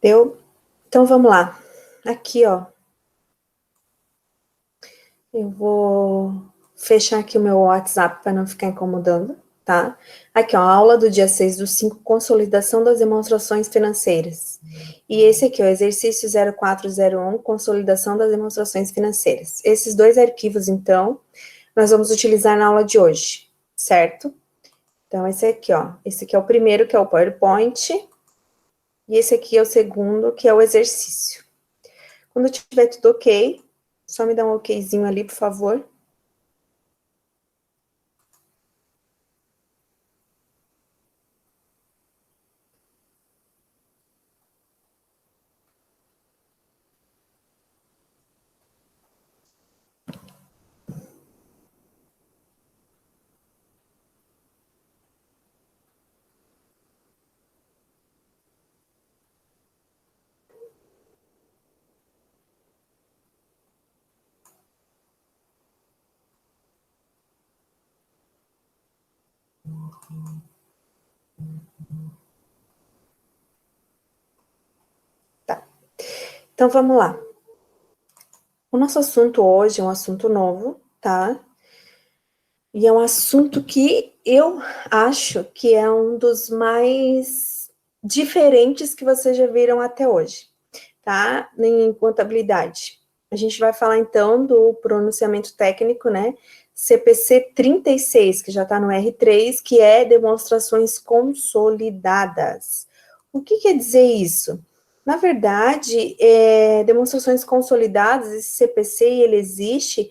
Deu? Então, vamos lá. Aqui, ó. Eu vou fechar aqui o meu WhatsApp para não ficar incomodando, tá? Aqui, ó, a aula do dia 6/5, consolidação das demonstrações financeiras. E esse aqui, ó, exercício 0401, consolidação das demonstrações financeiras. Esses dois arquivos, então, nós vamos utilizar na aula de hoje, certo? Então, esse aqui, ó. Esse aqui é o primeiro, que é o PowerPoint. E esse aqui é o segundo, que é o exercício. Quando tiver tudo ok, só me dá um okzinho ali, por favor. Tá. Então, vamos lá. O nosso assunto hoje é um assunto novo, tá? E é um assunto que eu acho que é um dos mais diferentes que vocês já viram até hoje, tá? Em contabilidade. A gente vai falar, então, do pronunciamento técnico, né? CPC 36, que já está no R3, que é demonstrações consolidadas. O que quer dizer isso? Na verdade, demonstrações consolidadas, esse CPC, ele existe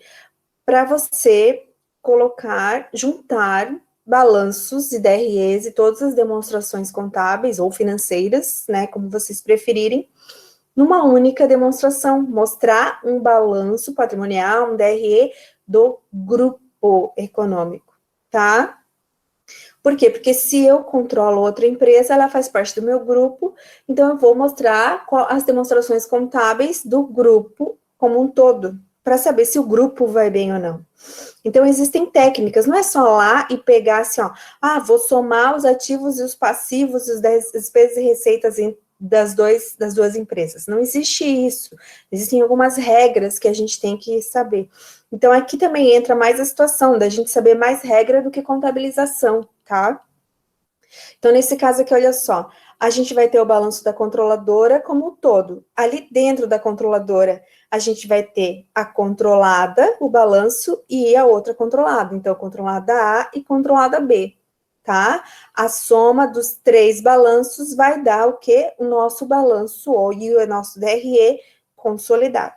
para você colocar, juntar balanços e DREs e todas as demonstrações contábeis ou financeiras, né, como vocês preferirem, numa única demonstração, mostrar um balanço patrimonial, um DRE do grupo econômico, tá? Por quê? Porque se eu controlo outra empresa, ela faz parte do meu grupo, então eu vou mostrar as demonstrações contábeis do grupo como um todo, para saber se o grupo vai bem ou não. Então, existem técnicas, não é só lá e pegar assim, ó, vou somar os ativos e os passivos, as despesas e receitas das duas empresas. Não existe isso. Existem algumas regras que a gente tem que saber. Então, aqui também entra mais a situação da gente saber mais regra do que contabilização, tá? Então, nesse caso aqui, olha só, a gente vai ter o balanço da controladora como um todo. Ali dentro da controladora, a gente vai ter a controlada, o balanço, e a outra controlada. Então, controlada A e controlada B, tá? A soma dos três balanços vai dar o quê? O nosso balanço, ou o nosso DRE consolidado,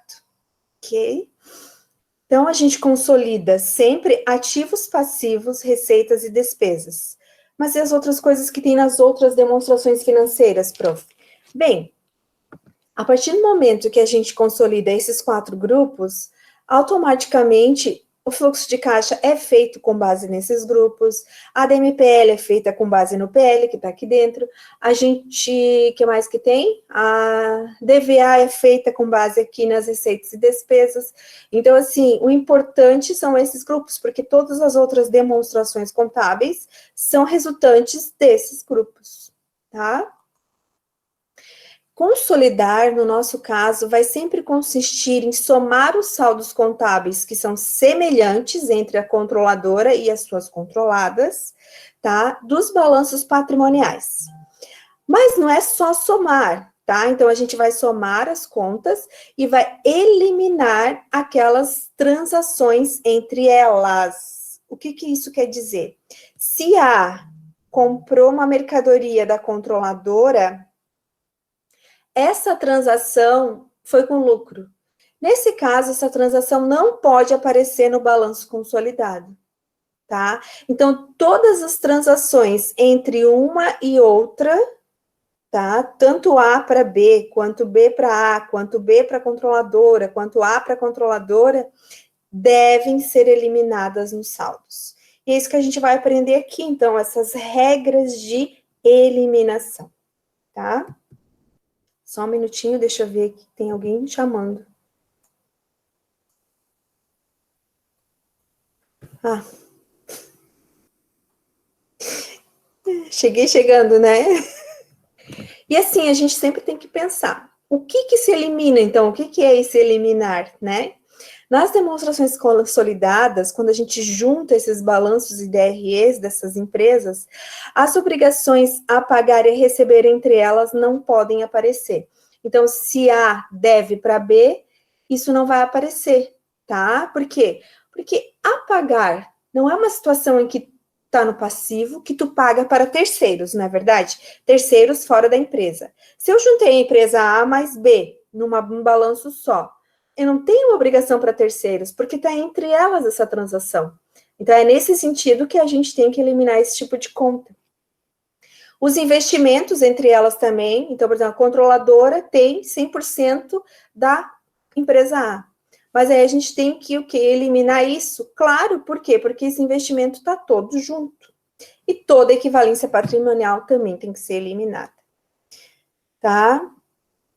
ok? Então, a gente consolida sempre ativos, passivos, receitas e despesas. Mas e as outras coisas que tem nas outras demonstrações financeiras, prof? Bem, a partir do momento que a gente consolida esses 4 grupos, automaticamente o fluxo de caixa é feito com base nesses grupos, a DMPL é feita com base no PL, que está aqui dentro, a gente, que mais que tem? A DVA é feita com base aqui nas receitas e despesas. Então, assim, o importante são esses grupos, porque todas as outras demonstrações contábeis são resultantes desses grupos, tá? Consolidar, no nosso caso, vai sempre consistir em somar os saldos contábeis que são semelhantes entre a controladora e as suas controladas, tá? Dos balanços patrimoniais. Mas não é só somar, tá? Então, a gente vai somar as contas e vai eliminar aquelas transações entre elas. O que isso quer dizer? Se A comprou uma mercadoria da controladora, essa transação foi com lucro. Nesse caso, essa transação não pode aparecer no balanço consolidado, tá? Então, todas as transações entre uma e outra, tá? Tanto A para B, quanto B para A, quanto B para controladora, quanto A para controladora, devem ser eliminadas nos saldos. E é isso que a gente vai aprender aqui, então, essas regras de eliminação, tá? Só um minutinho, deixa eu ver aqui, tem alguém me chamando. Ah, cheguei chegando, né? E assim, a gente sempre tem que pensar, o que que se elimina, então? O que que é esse eliminar, né? Nas demonstrações consolidadas, quando a gente junta esses balanços e DREs dessas empresas, as obrigações a pagar e receber entre elas não podem aparecer. Então, se A deve para B, isso não vai aparecer, tá? Por quê? Porque a pagar não é uma situação em que está no passivo, que tu paga para terceiros, não é verdade? Terceiros fora da empresa. Se eu juntei a empresa A mais B num balanço só, eu não tenho uma obrigação para terceiros, porque está entre elas essa transação. Então, é nesse sentido que a gente tem que eliminar esse tipo de conta. Os investimentos entre elas também, então, por exemplo, a controladora tem 100% da empresa A. Mas aí a gente tem que o quê? Eliminar isso? Claro, por quê? Porque esse investimento está todo junto. E toda equivalência patrimonial também tem que ser eliminada. Tá?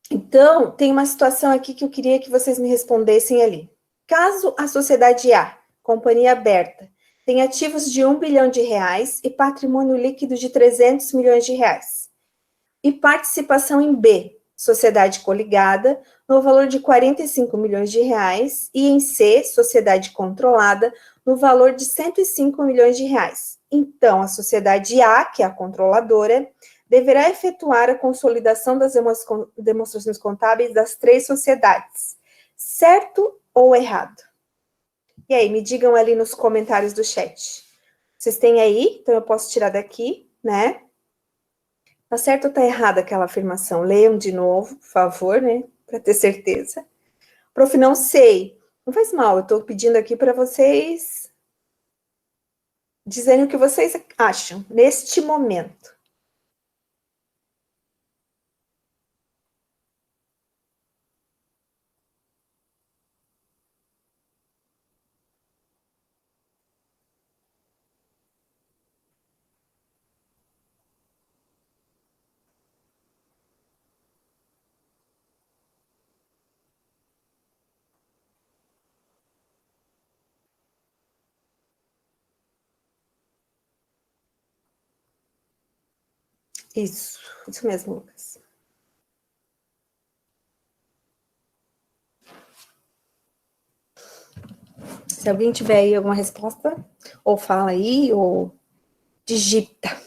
Então, tem uma situação aqui que eu queria que vocês me respondessem ali. Caso a sociedade A, companhia aberta, tenha ativos de 1 bilhão de reais e patrimônio líquido de 300 milhões de reais, e participação em B, sociedade coligada, no valor de 45 milhões de reais, e em C, sociedade controlada, no valor de 105 milhões de reais. Então, a sociedade A, que é a controladora, deverá efetuar a consolidação das demonstrações contábeis das três sociedades. Certo ou errado? E aí, me digam ali nos comentários do chat. Vocês têm aí? Então, eu posso tirar daqui, né? Tá certo ou tá errada aquela afirmação? Leiam de novo, por favor, né? Para ter certeza. Prof, não sei. Não faz mal, eu estou pedindo aqui para vocês dizerem o que vocês acham neste momento. Isso mesmo, Lucas. Se alguém tiver aí alguma resposta, ou fala aí, ou digita.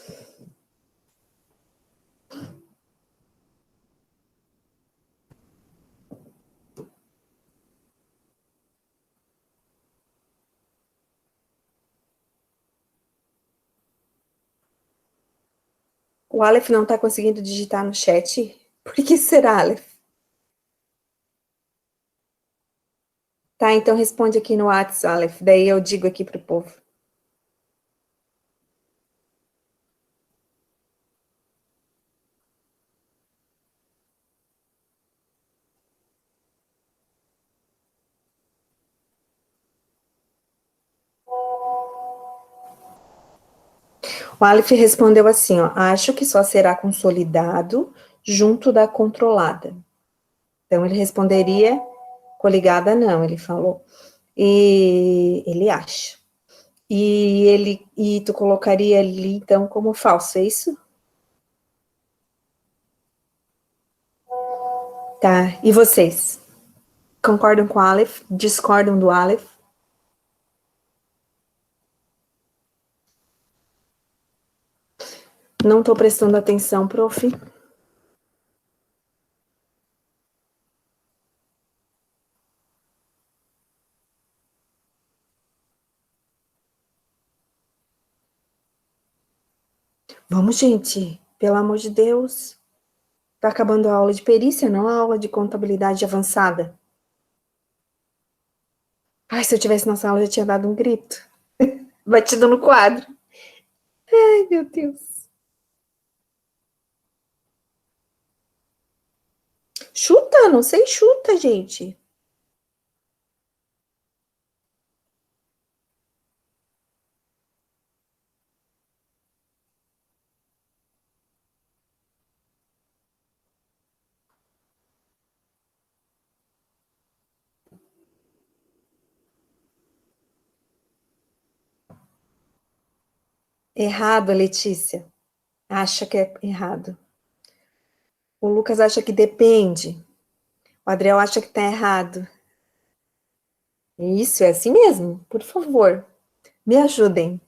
O Aleph não está conseguindo digitar no chat? Por que será, Aleph? Tá, então responde aqui no WhatsApp, Aleph. Daí eu digo aqui pro povo. O Aleph respondeu assim, ó, acho que só será consolidado junto da controlada. Então, ele responderia coligada não, ele falou. E ele acha. E tu colocaria ali, então, como falso, é isso? Tá, e vocês? Concordam com o Aleph? Discordam do Aleph? Não estou prestando atenção, prof. Vamos, gente, pelo amor de Deus. Tá acabando a aula de perícia, não a aula de contabilidade avançada. Ai, se eu tivesse na sala, eu já tinha dado um grito. Batido no quadro. Ai, meu Deus. Chuta, não sei, chuta, gente. Errado, Letícia. Acha que é errado. O Lucas acha que depende. O Adriel acha que está errado. Isso, é assim mesmo. Por favor, me ajudem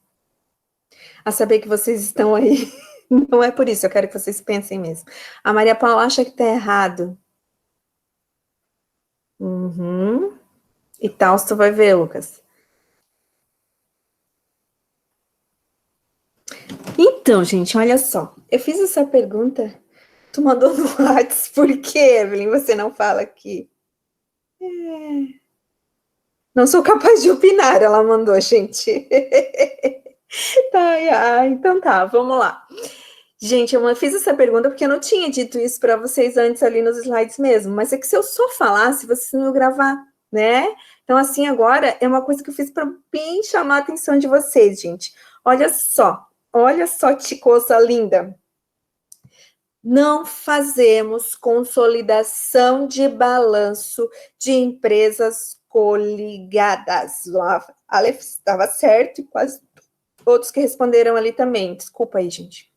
a saber que vocês estão aí. Não é por isso, eu quero que vocês pensem mesmo. A Maria Paula acha que está errado. Uhum. E tal, tu vai ver, Lucas. Então, gente, olha só. Eu fiz essa pergunta. Tu mandou no WhatsApp. Por quê, Evelyn? Você não fala aqui. Não sou capaz de opinar, ela mandou, gente. Então tá, vamos lá. Gente, eu fiz essa pergunta porque eu não tinha dito isso para vocês antes ali nos slides mesmo, mas é que se eu só falasse, vocês não iam gravar, né? Então, assim, agora é uma coisa que eu fiz para bem chamar a atenção de vocês, gente. Olha só, ticoça linda. Não fazemos consolidação de balanço de empresas coligadas. A Aleph estava certo e quase outros que responderam ali também. Desculpa aí, gente.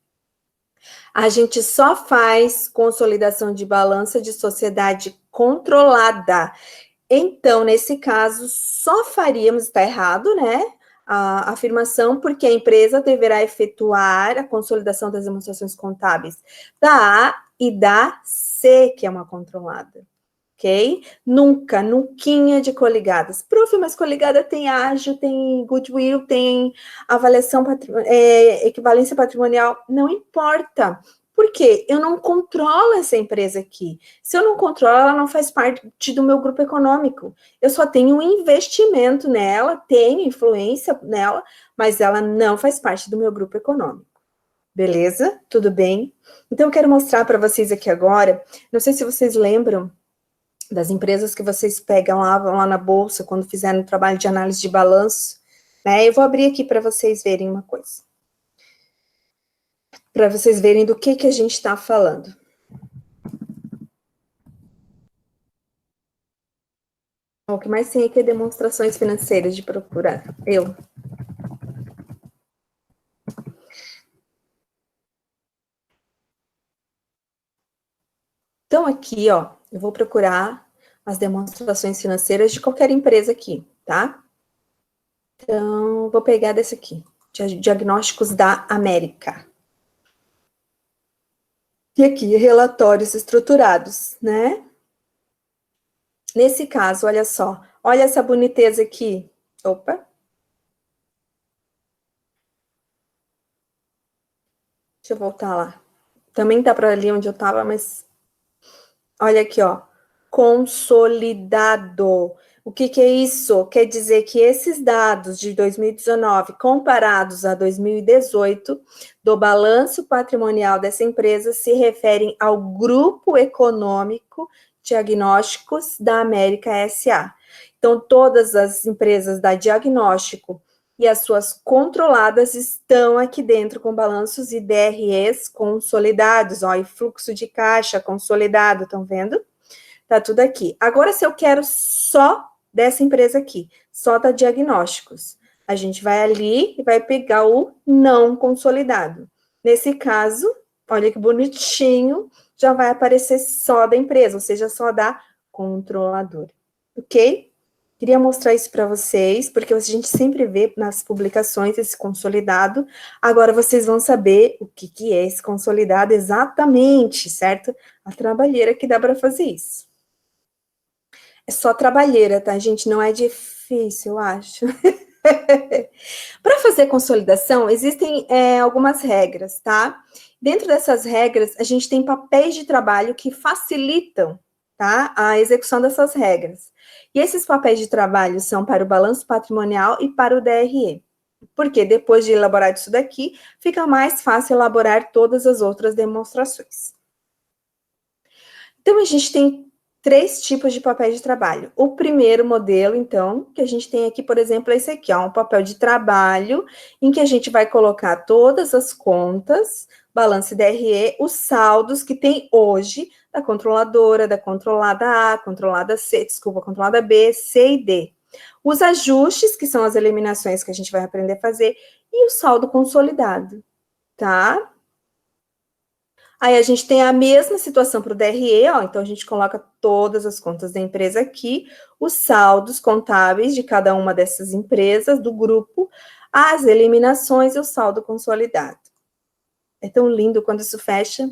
A gente só faz consolidação de balança de sociedade controlada. Então, nesse caso, só faríamos, está errado, né? A afirmação, porque a empresa deverá efetuar a consolidação das demonstrações contábeis da A e da C, que é uma controlada. Ok? Nunca de coligadas. Prof, mas coligada tem ágio, tem goodwill, tem avaliação, equivalência patrimonial. Não importa. Por quê? Eu não controlo essa empresa aqui. Se eu não controlo, ela não faz parte do meu grupo econômico. Eu só tenho um investimento nela, tenho influência nela, mas ela não faz parte do meu grupo econômico. Beleza? Tudo bem? Então, eu quero mostrar para vocês aqui agora, não sei se vocês lembram das empresas que vocês pegam lá, vão lá na bolsa, quando fizerem o trabalho de análise de balanço, né? Eu vou abrir aqui para vocês verem uma coisa. Para vocês verem do que a gente está falando. O que mais tem aqui é demonstrações financeiras de procurar. Então, aqui, ó, eu vou procurar as demonstrações financeiras de qualquer empresa aqui, tá? Então, vou pegar desse aqui, Diagnósticos da América. E aqui, relatórios estruturados, né? Nesse caso, olha só, olha essa boniteza aqui. Opa. Deixa eu voltar lá. Também tá para ali onde eu tava, mas olha aqui, ó. Consolidado. O que é isso? Quer dizer que esses dados de 2019 comparados a 2018 do balanço patrimonial dessa empresa se referem ao grupo econômico Diagnósticos da América SA. Então, todas as empresas da Diagnóstico e as suas controladas estão aqui dentro com balanços e DREs consolidados, ó, e fluxo de caixa consolidado, estão vendo? Tá tudo aqui. Agora, se eu quero só dessa empresa aqui, só da Diagnósticos, a gente vai ali e vai pegar o não consolidado. Nesse caso, olha que bonitinho, já vai aparecer só da empresa, ou seja, só da controladora. Ok? Queria mostrar isso para vocês, porque a gente sempre vê nas publicações esse consolidado. Agora vocês vão saber o que é esse consolidado exatamente, certo? A trabalheira que dá para fazer isso. É só trabalheira, tá, gente? Não é difícil, eu acho. Para fazer consolidação, existem algumas regras, tá? Dentro dessas regras, a gente tem papéis de trabalho que facilitam, tá, a execução dessas regras. E esses papéis de trabalho são para o balanço patrimonial e para o DRE. Porque depois de elaborar isso daqui, fica mais fácil elaborar todas as outras demonstrações. Então, a gente tem 3 tipos de papéis de trabalho. O primeiro modelo, então, que a gente tem aqui, por exemplo, é esse aqui, ó, um papel de trabalho, em que a gente vai colocar todas as contas, balanço e DRE, os saldos que tem hoje da controladora, da controlada A, controlada C, desculpa, controlada B, C e D. Os ajustes, que são as eliminações que a gente vai aprender a fazer, e o saldo consolidado, tá? Aí a gente tem a mesma situação para o DRE, ó, então a gente coloca todas as contas da empresa aqui, os saldos contábeis de cada uma dessas empresas, do grupo, as eliminações e o saldo consolidado. É tão lindo quando isso fecha.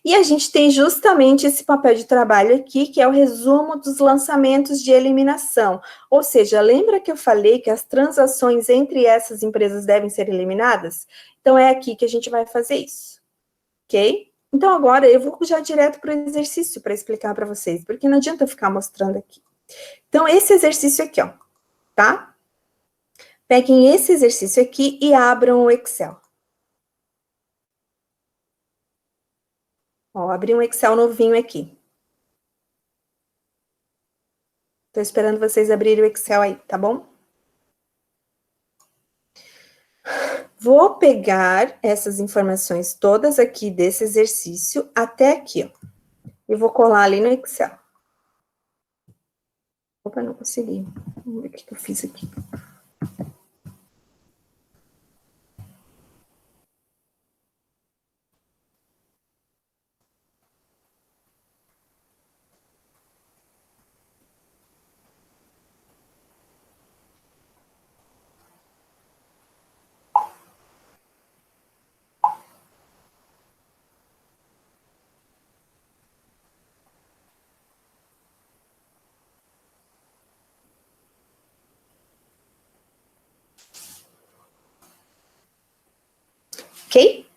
E a gente tem justamente esse papel de trabalho aqui, que é o resumo dos lançamentos de eliminação. Ou seja, lembra que eu falei que as transações entre essas empresas devem ser eliminadas? Então, é aqui que a gente vai fazer isso, ok? Então, agora eu vou já direto para o exercício para explicar para vocês, porque não adianta eu ficar mostrando aqui. Então, esse exercício aqui, ó, tá? Peguem esse exercício aqui e abram o Excel. Ó, abri um Excel novinho aqui. Tô esperando vocês abrirem o Excel aí, tá bom? Vou pegar essas informações todas aqui desse exercício até aqui, ó. E vou colar ali no Excel. Opa, não consegui. Vamos ver o que eu fiz aqui. Ok?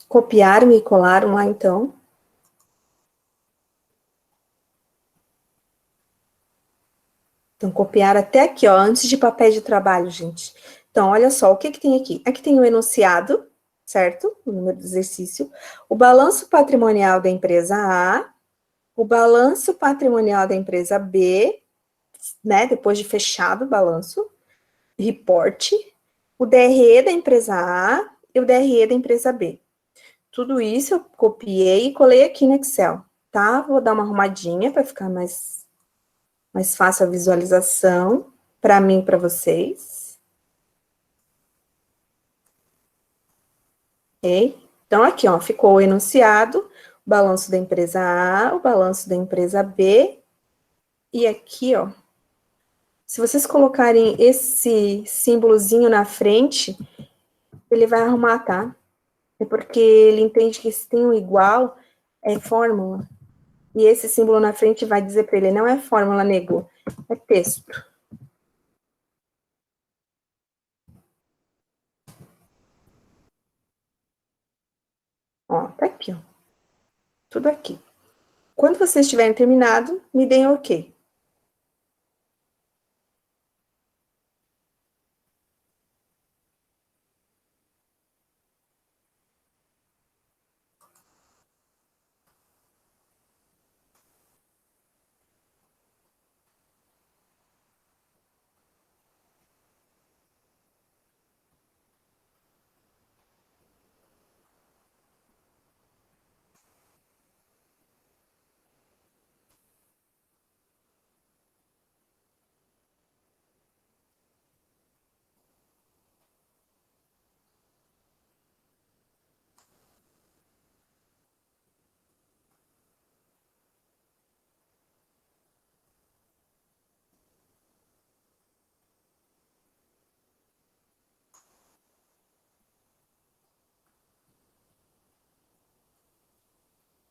Copiaram e colaram lá, então. Então, copiar até aqui, ó, antes de papéis de trabalho, gente. Então, olha só, o que que tem aqui? Aqui tem o enunciado, certo? O número do exercício. O balanço patrimonial da empresa A, o balanço patrimonial da empresa B, né? Depois de fechado o balanço, reporte, o DRE da empresa A e o DRE da empresa B. Tudo isso eu copiei e colei aqui no Excel, tá? Vou dar uma arrumadinha para ficar mais fácil a visualização para mim e para vocês. Ok? Então, aqui, ó, ficou o enunciado, o balanço da empresa A, o balanço da empresa B, e aqui, ó, se vocês colocarem esse símbolozinho na frente, ele vai arrumar, tá? É porque ele entende que se tem um igual, é fórmula. E esse símbolo na frente vai dizer para ele, não é fórmula, nego, é texto. Ó, tá aqui, ó. Tudo aqui. Quando vocês tiverem terminado, me deem ok.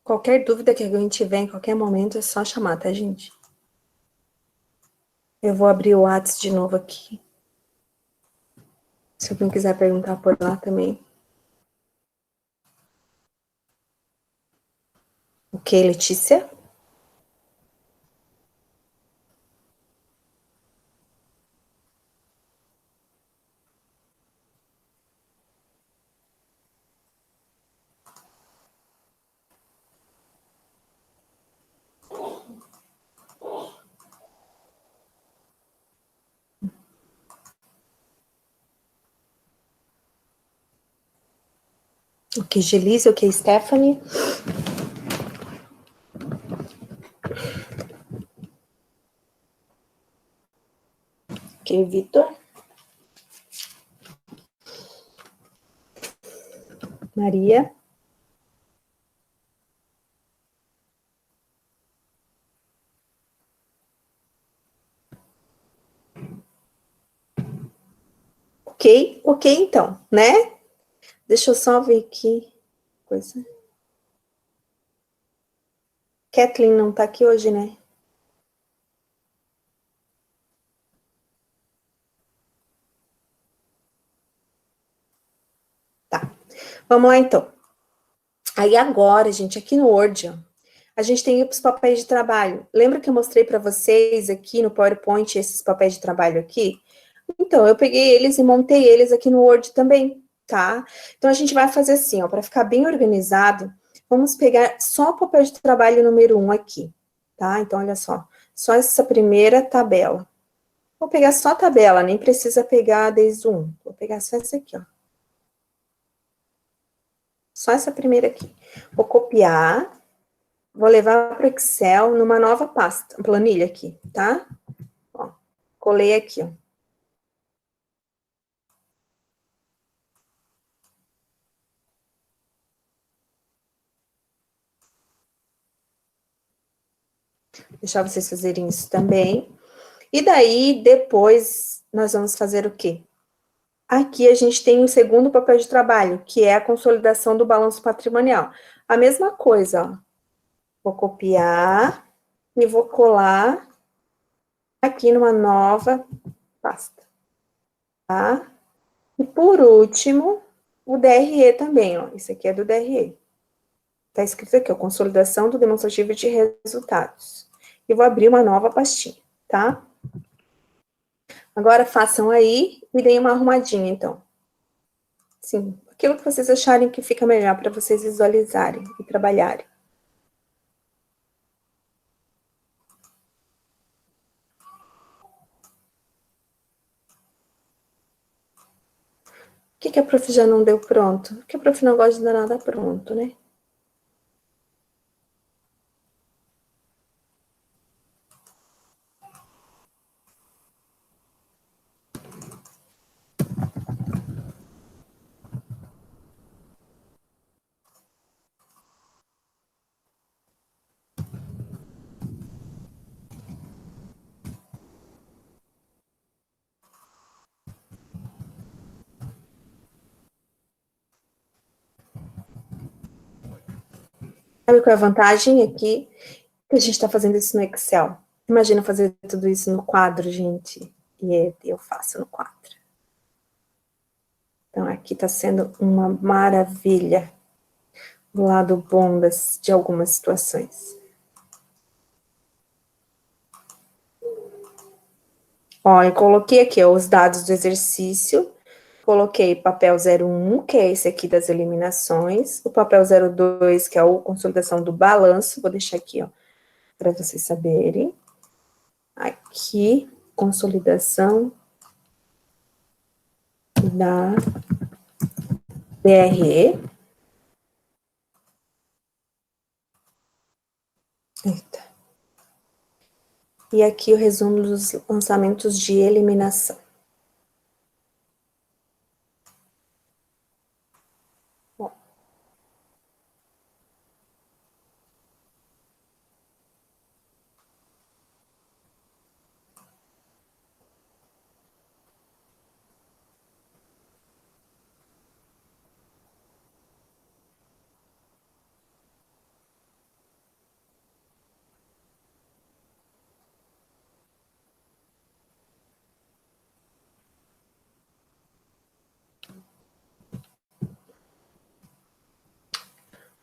Qualquer dúvida que alguém tiver em qualquer momento, é só chamar, tá, gente? Eu vou abrir o WhatsApp de novo aqui. Se alguém quiser perguntar por lá também. Ok, Letícia? Ok, Gelise, ok, Stephanie. Ok, Vitor. Maria. Ok, então, né? Deixa eu só ver aqui. Coisa. Kathleen não tá aqui hoje, né? Tá. Vamos lá, então. Aí agora, gente, aqui no Word, ó, a gente tem os papéis de trabalho. Lembra que eu mostrei para vocês aqui no PowerPoint esses papéis de trabalho aqui? Então, eu peguei eles e montei eles aqui no Word também, tá? Então, a gente vai fazer assim, ó, para ficar bem organizado, vamos pegar só o papel de trabalho número 1 aqui, tá? Então, olha só essa primeira tabela. Vou pegar só a tabela, nem precisa pegar desde o 1. Vou pegar só essa aqui, ó. Só essa primeira aqui. Vou copiar, vou levar para o Excel numa nova pasta, planilha aqui, tá? Ó, colei aqui, ó. Deixar vocês fazerem isso também. E daí, depois, nós vamos fazer o quê? Aqui a gente tem o segundo papel de trabalho, que é a consolidação do balanço patrimonial. A mesma coisa, ó. Vou copiar e vou colar aqui numa nova pasta, tá? E por último, o DRE também, ó. Isso aqui é do DRE. Tá escrito aqui, ó, consolidação do demonstrativo de resultados. E vou abrir uma nova pastinha, tá? Agora façam aí e deem uma arrumadinha, então. Sim, aquilo que vocês acharem que fica melhor para vocês visualizarem e trabalharem. O que a prof já não deu pronto? Porque a prof não gosta de dar nada pronto, né? Sabe qual é a vantagem aqui? Que a gente está fazendo isso no Excel. Imagina fazer tudo isso no quadro, gente. E eu faço no quadro. Então, aqui está sendo uma maravilha do lado bom de algumas situações. Ó, eu coloquei aqui ó, os dados do exercício, coloquei papel 01, que é esse aqui das eliminações, o papel 02, que é a consolidação do balanço, vou deixar aqui, ó, para vocês saberem. Aqui, consolidação da DRE. Eita. E aqui o resumo dos lançamentos de eliminação. Bom.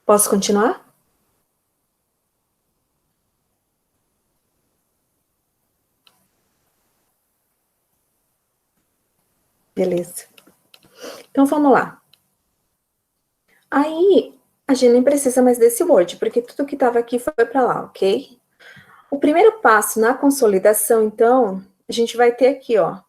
Posso continuar? Beleza. Então, vamos lá. Aí, a gente nem precisa mais desse Word, porque tudo que estava aqui foi para lá, ok? O primeiro passo na consolidação, então, a gente vai ter aqui, ó.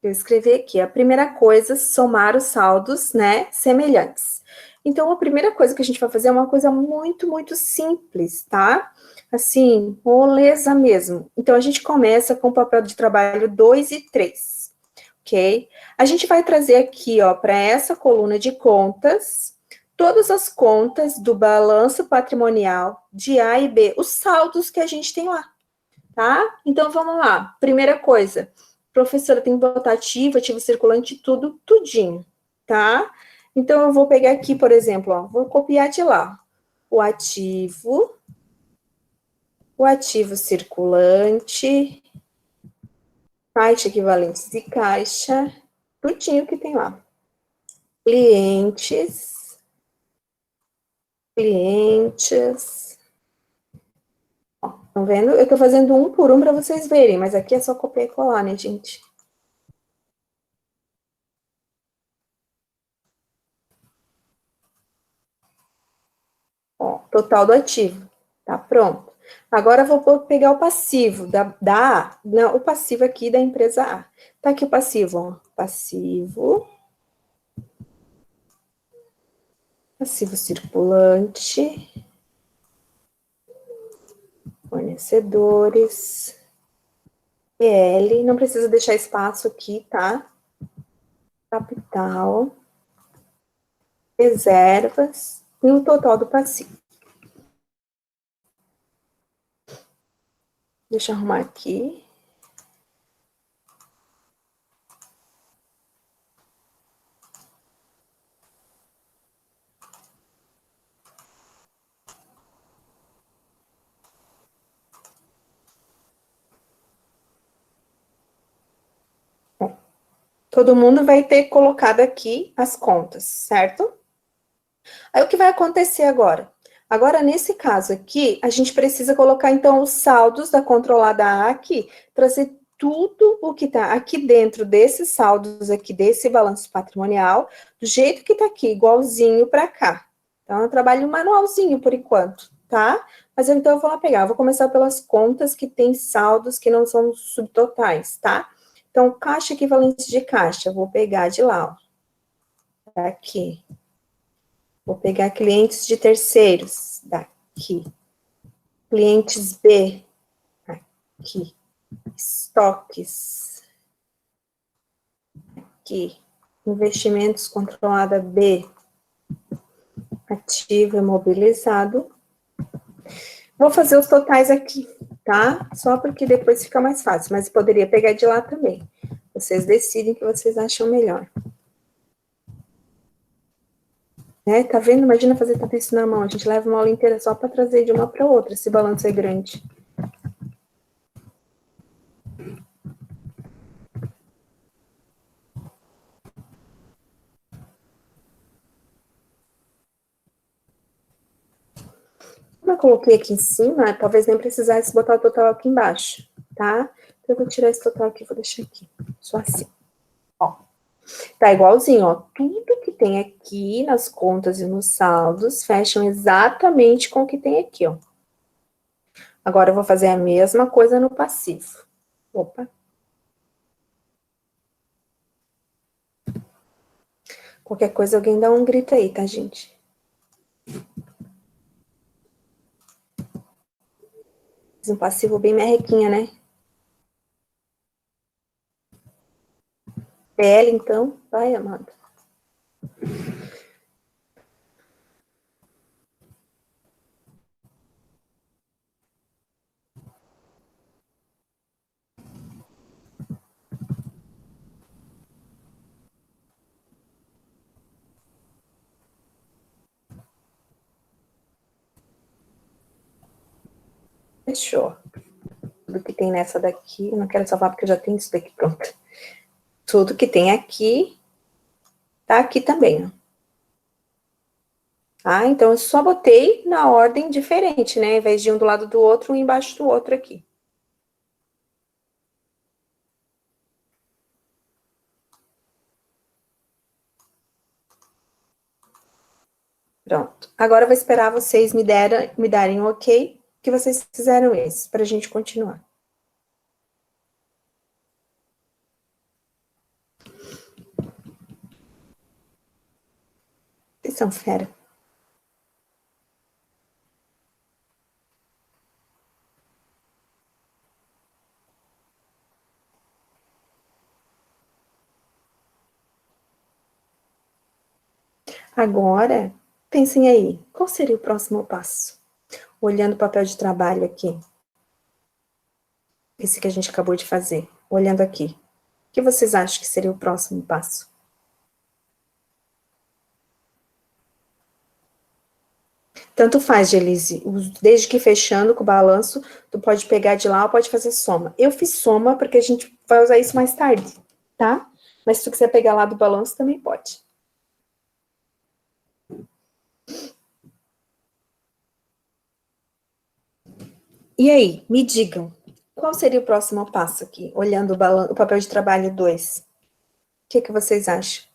Eu escrevi aqui, a primeira coisa, somar os saldos, né, semelhantes. Então, a primeira coisa que a gente vai fazer é uma coisa muito, muito simples, tá? Assim, moleza mesmo. Então, a gente começa com o papel de trabalho 2 e 3, ok? A gente vai trazer aqui, ó, para essa coluna de contas, todas as contas do balanço patrimonial de A e B, os saldos que a gente tem lá, tá? Então, vamos lá. Primeira coisa, professora, tem que botar ativo circulante, tudo, tudinho, tá? Então, eu vou pegar aqui, por exemplo, ó, vou copiar de lá. O ativo circulante, caixa equivalentes de caixa, tudinho que tem lá. Clientes. Ó, estão vendo? Eu tô fazendo um por um para vocês verem, mas aqui é só copiar e colar, né, gente? Ó, total do ativo. Tá pronto. Agora eu vou pegar o passivo da A. Não, o passivo aqui da empresa A. Tá aqui o passivo, ó. Passivo circulante. Fornecedores. PL. Não precisa deixar espaço aqui, tá? Capital. Reservas. E o total do passivo. Deixa eu arrumar aqui. Todo mundo vai ter colocado aqui as contas, certo? Aí o que vai acontecer agora? Agora, nesse caso aqui, a gente precisa colocar, então, os saldos da controlada A aqui, trazer tudo o que está aqui dentro desses saldos aqui, desse balanço patrimonial, do jeito que está aqui, igualzinho para cá. Então, eu trabalho manualzinho por enquanto, tá? Mas então eu vou lá pegar, eu vou começar pelas contas que tem saldos que não são subtotais, tá? Então, caixa equivalente de caixa, eu vou pegar de lá, ó, aqui. Vou pegar clientes de terceiros, daqui. Clientes B, aqui. Estoques, aqui. Investimentos controlada B, ativo imobilizado. Vou fazer os totais aqui, tá? Só porque depois fica mais fácil, mas poderia pegar de lá também. Vocês decidem o que vocês acham melhor. Né? Tá vendo? Imagina fazer tudo isso na mão. A gente leva uma aula inteira só para trazer de uma para outra, esse balanço é grande. Como eu coloquei aqui em cima, talvez nem precisasse botar o total aqui embaixo, tá? Então, eu vou tirar esse total aqui e vou deixar aqui. Só assim. Ó. Tá igualzinho, ó. Tudo que tem aqui nas contas e nos saldos fecham exatamente com o que tem aqui, ó. Agora, eu vou fazer a mesma coisa no passivo. Opa. Qualquer coisa, alguém dá um grito aí, tá, gente? Fiz um passivo bem merrequinha, né? PL, então. Vai, amado. Fechou. Tudo que tem nessa daqui, eu não quero salvar porque eu já tenho isso daqui pronto. Tudo que tem aqui, tá aqui também, ó. Ah, então eu só botei na ordem diferente, né? Ao invés de um do lado do outro, um embaixo do outro aqui. Pronto. Agora eu vou esperar vocês me darem um ok, que vocês fizeram esse, para a gente continuar. Vocês são fera. Agora, pensem aí, qual seria o próximo passo? Olhando o papel de trabalho aqui. Esse que a gente acabou de fazer. Olhando aqui. que vocês acham que seria o próximo passo? Tanto faz, Gelise, desde que fechando com o balanço, tu pode pegar de lá ou pode fazer soma. Eu fiz soma porque a gente vai usar isso mais tarde, tá? Mas se tu quiser pegar lá do balanço, também pode. E aí, me digam, qual seria o próximo passo aqui, olhando o papel de trabalho 2? O que vocês acham?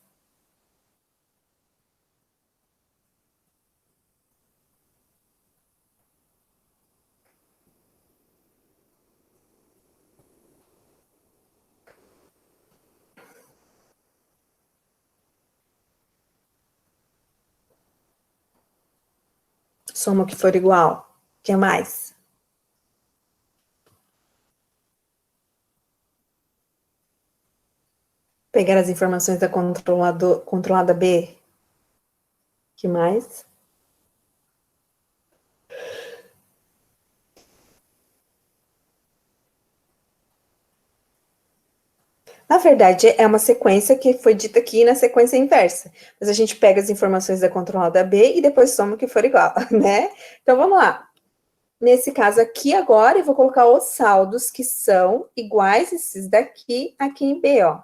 Soma o que for igual. O que mais? Pegar as informações da controlada B. O que mais? Na verdade, é uma sequência que foi dita aqui na sequência inversa. Mas a gente pega as informações da controlada B e depois soma o que for igual, né? Então, vamos lá. Nesse caso aqui, agora, eu vou colocar os saldos que são iguais esses daqui, aqui em B, ó.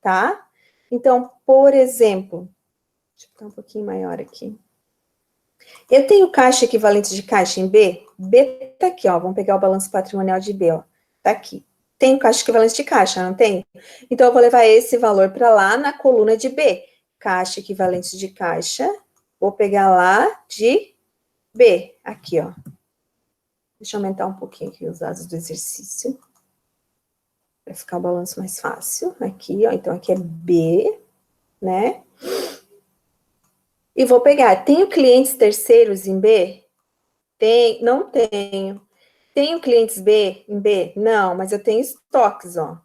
Tá? Então, por exemplo, deixa eu botar um pouquinho maior aqui. Eu tenho caixa equivalente de caixa em B? B tá aqui, ó. Vamos pegar o balanço patrimonial de B, ó. Tá aqui. Tenho caixa equivalente de caixa, não tem? Então, eu vou levar esse valor para lá na coluna de B. Caixa equivalente de caixa. Vou pegar lá de B. Aqui, ó. Deixa eu aumentar um pouquinho aqui os dados do exercício. Para ficar o balanço mais fácil. Aqui, ó. Então, aqui é B, né? E vou pegar. Tenho clientes terceiros em B? Não tenho. Tenho clientes B em B? Não, mas eu tenho estoques, ó.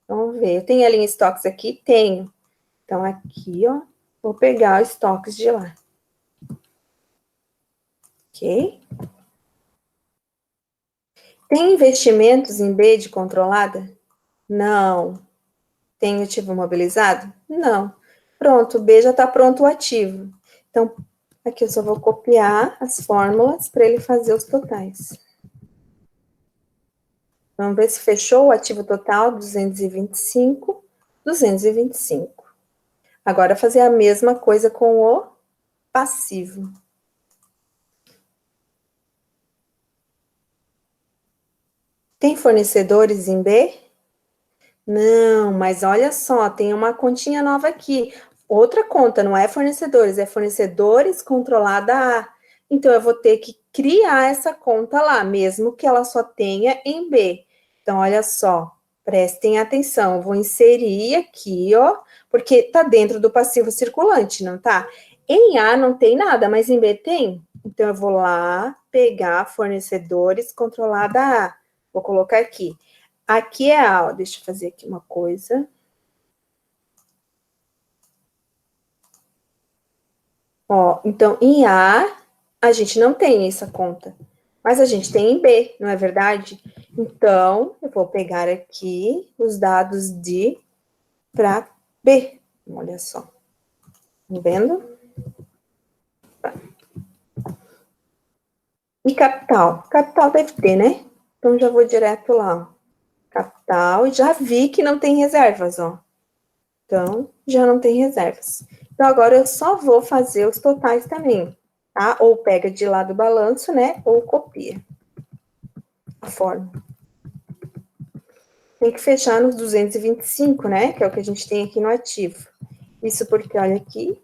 Vamos ver. Eu tenho ali em estoques aqui? Tenho. Então, aqui, ó, vou pegar os estoques de lá. Ok? Tem investimentos em B de controlada? Não. Tem ativo mobilizado? Não. Pronto, B já está pronto o ativo. Então, aqui eu só vou copiar as fórmulas para ele fazer os totais. Vamos ver se fechou o ativo total, 225, 225. Agora, fazer a mesma coisa com o passivo. Tem fornecedores em B? Não, mas olha só, tem uma continha nova aqui. Outra conta, não é fornecedores, é fornecedores controlada A. Então, eu vou ter que criar essa conta lá, mesmo que ela só tenha em B. Então, olha só, prestem atenção. Eu vou inserir aqui, ó, porque tá dentro do passivo circulante, não tá? Em A não tem nada, mas em B tem. Então, eu vou lá pegar fornecedores controlada A. Vou colocar aqui. Aqui é A, ó, deixa eu fazer aqui uma coisa. Ó, então, em A gente não tem essa conta. Mas a gente tem em B, não é verdade? Então, eu vou pegar aqui os dados de para B. Olha só. Tá vendo? E capital? Capital deve ter, né? Então, já vou direto lá. Ó. Capital, e já vi que não tem reservas, ó. Então, já não tem reservas. Então, agora eu só vou fazer os totais também, tá? Ou pega de lá do balanço, né? Ou copia a forma. Tem que fechar nos 225, né? Que é o que a gente tem aqui no ativo. Isso porque, olha aqui,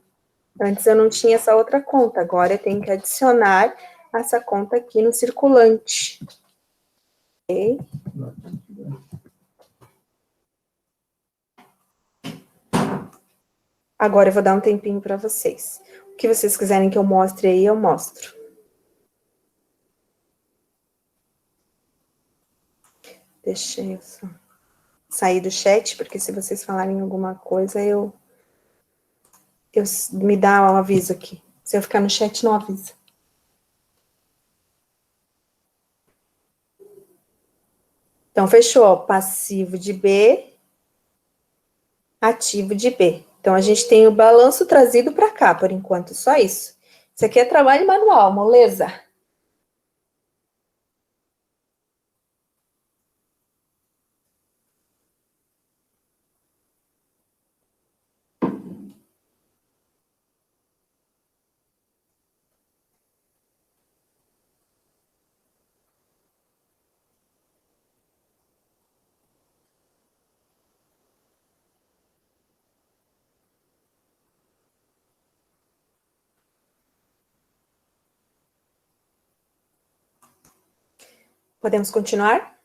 antes eu não tinha essa outra conta, agora eu tenho que adicionar essa conta aqui no circulante. Ok? Agora eu vou dar um tempinho para vocês. O que vocês quiserem que eu mostre aí, eu mostro. Deixa eu só sair do chat, porque se vocês falarem alguma coisa, me dá um aviso aqui. Se eu ficar no chat, não avisa. Então, fechou. Passivo de B, ativo de B. Então, a gente tem o balanço trazido para cá, por enquanto, só isso. Isso aqui é trabalho manual, moleza? Podemos continuar?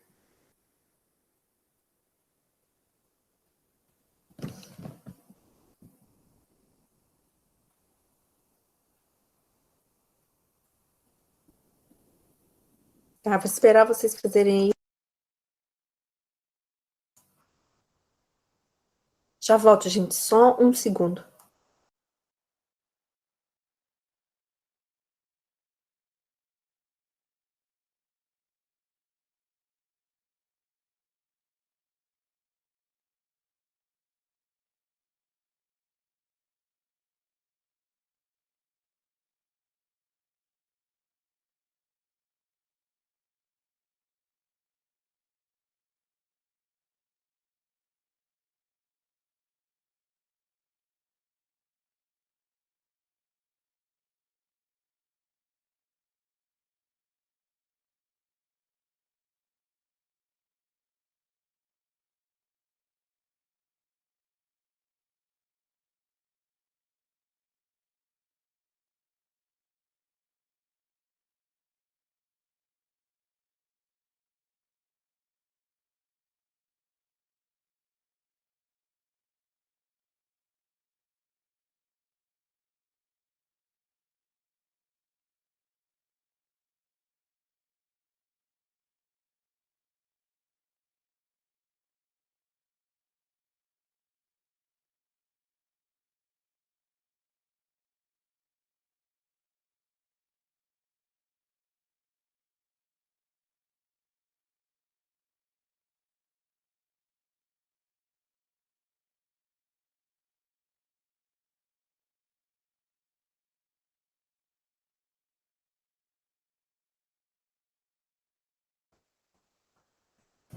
Tá, vou esperar vocês fazerem isso. Já volto, gente, só um segundo.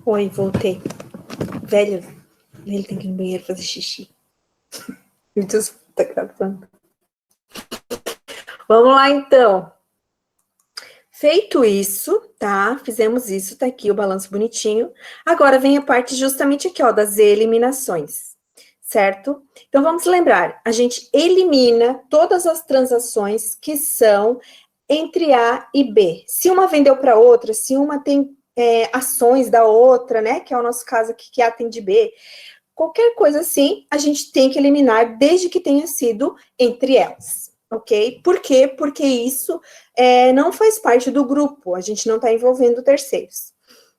Oi, voltei. Velho, ele tem que ir no banheiro fazer xixi. Me desculpa, tá gravando. Vamos lá, então. Feito isso, tá? Fizemos isso, tá aqui o balanço bonitinho. Agora vem a parte justamente aqui, ó, das eliminações, certo? Então, vamos lembrar, a gente elimina todas as transações que são entre A e B. Se uma vendeu para outra, se uma tem ações da outra, né, que é o nosso caso aqui, que A tem de B, qualquer coisa assim, a gente tem que eliminar desde que tenha sido entre elas, ok? Por quê? Porque isso não faz parte do grupo, a gente não está envolvendo terceiros.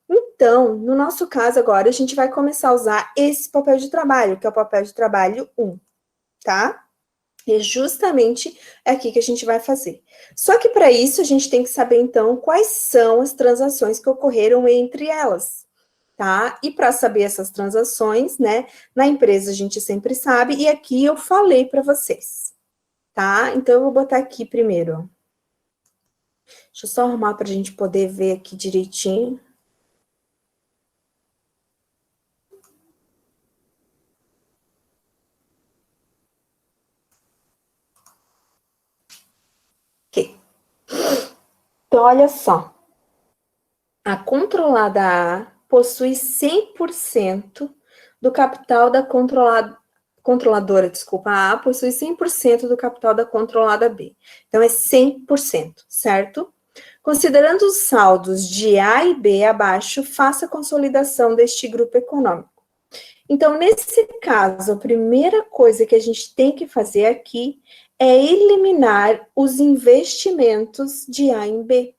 Então, no nosso caso agora, a gente vai começar a usar esse papel de trabalho, que é o papel de trabalho 1, tá? E justamente é aqui que a gente vai fazer. Só que para isso, a gente tem que saber, então, quais são as transações que ocorreram entre elas, tá? E para saber essas transações, né, na empresa a gente sempre sabe, e aqui eu falei para vocês, tá? Então, eu vou botar aqui primeiro, ó. Deixa eu só arrumar para a gente poder ver aqui direitinho. Ok. Então, olha só. A controlada A possui 100% do capital da controladora, desculpa, a possui 100% do capital da controlada B. Então, é 100%, certo? Considerando os saldos de A e B abaixo, faça a consolidação deste grupo econômico. Então, nesse caso, a primeira coisa que a gente tem que fazer aqui é eliminar os investimentos de A em B.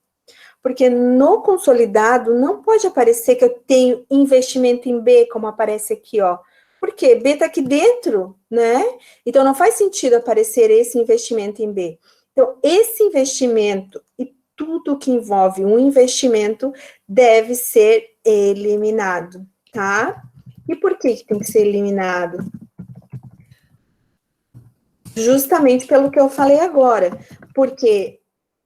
Porque no consolidado não pode aparecer que eu tenho investimento em B, como aparece aqui, ó. Porque B está aqui dentro, né? Então não faz sentido aparecer esse investimento em B. Então, esse investimento e tudo que envolve um investimento deve ser eliminado, tá? E por que tem que ser eliminado? Justamente pelo que eu falei agora, porque